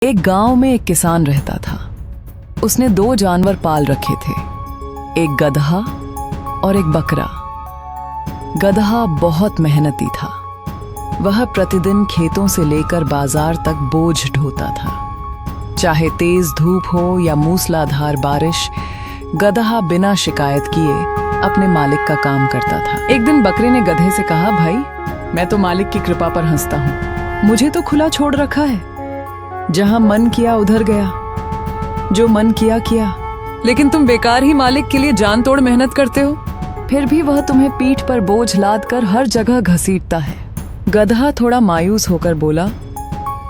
एक गांव में एक किसान रहता था। उसने दो जानवर पाल रखे थे, एक गधा और एक बकरा। गधा बहुत मेहनती था। वह प्रतिदिन खेतों से लेकर बाजार तक बोझ ढोता था। चाहे तेज धूप हो या मूसलाधार बारिश, गधा बिना शिकायत किए अपने मालिक का काम करता था। एक दिन बकरे ने गधे से कहा, भाई, मैं तो मालिक की कृपा पर हंसता हूँ। मुझे तो खुला छोड़ रखा है। जहां मन किया उधर गया, जो मन किया किया। लेकिन तुम बेकार ही मालिक के लिए जान तोड़ मेहनत करते हो, फिर भी वह तुम्हें पीठ पर बोझ लाद कर हर जगह घसीटता है। गधा थोड़ा मायूस होकर बोला,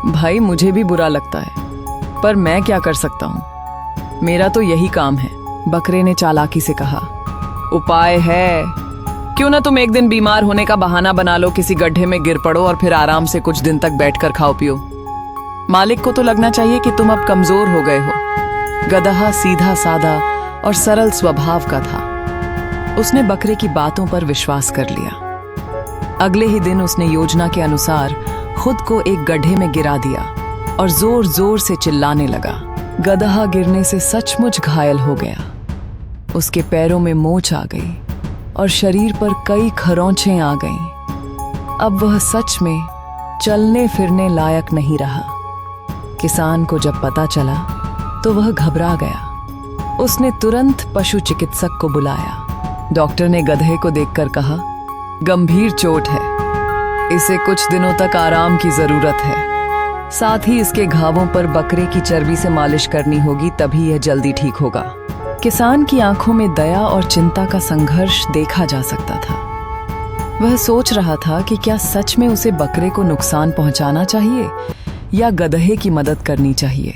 भाई, मुझे भी बुरा लगता है, पर मैं क्या कर सकता हूँ, मेरा तो यही काम है। बकरे ने चालाकी से कहा, उपाय है। क्यों ना तुम एक दिन बीमार होने का बहाना बना लो, किसी गड्ढे में गिर पड़ो और फिर आराम से कुछ दिन तक बैठकर खाओ पियो। मालिक को तो लगना चाहिए कि तुम अब कमजोर हो गए हो। गधा सीधा साधा और सरल स्वभाव का था। उसने बकरे की बातों पर विश्वास कर लिया। अगले ही दिन उसने योजना के अनुसार खुद को एक गड्ढे में गिरा दिया और जोर जोर से चिल्लाने लगा। गधा गिरने से सचमुच घायल हो गया। उसके पैरों में मोच आ गई और शरीर पर कई खरोंचें आ गईं। अब वह सच में चलने फिरने लायक नहीं रहा। किसान को जब पता चला तो वह घबरा गया। उसने तुरंत पशु चिकित्सक को बुलाया। डॉक्टर ने गधे को देखकर कहा, गंभीर चोट है, इसे कुछ दिनों तक आराम की जरूरत है। साथ ही इसके घावों पर बकरे की चर्बी से मालिश करनी होगी, तभी यह जल्दी ठीक होगा। किसान की आंखों में दया और चिंता का संघर्ष देखा जा सकता था। वह सोच रहा था कि क्या सच में उसे बकरे को नुकसान पहुंचाना चाहिए या गधे की मदद करनी चाहिए।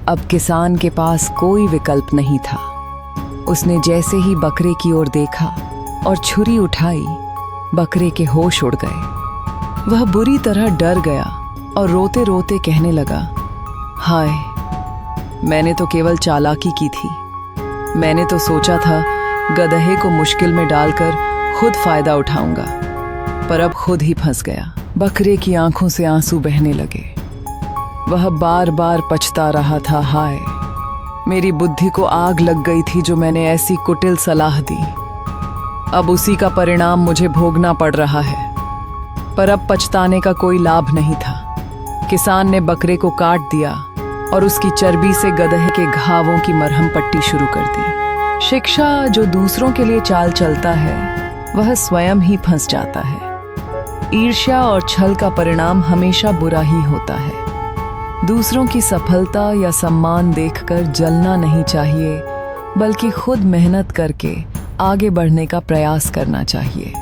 अब किसान के पास कोई विकल्प नहीं था। उसने जैसे ही बकरे की ओर देखा और छुरी उठाई, बकरे के होश उड़ गए। वह बुरी तरह डर गया और रोते रोते कहने लगा, हाय, मैंने तो केवल चालाकी की थी। मैंने तो सोचा था गधे को मुश्किल में डालकर खुद फायदा उठाऊंगा, पर अब खुद ही फंस गया। बकरे की आंखों से आंसू बहने लगे। वह बार बार पछता रहा था, हाय, मेरी बुद्धि को आग लग गई थी जो मैंने ऐसी कुटिल सलाह दी। अब उसी का परिणाम मुझे भोगना पड़ रहा है, पर अब पछताने का कोई लाभ नहीं था। किसान ने बकरे को काट दिया और उसकी चर्बी से गधे के घावों की मरहम पट्टी शुरू कर दी। शिक्षा जो दूसरों के लिए चाल चलता है, वह स्वयं ही फंस जाता है। ईर्ष्या और छल का परिणाम हमेशा बुरा ही होता है। दूसरों की सफलता या सम्मान देखकर जलना नहीं चाहिए, बल्कि खुद मेहनत करके आगे बढ़ने का प्रयास करना चाहिए।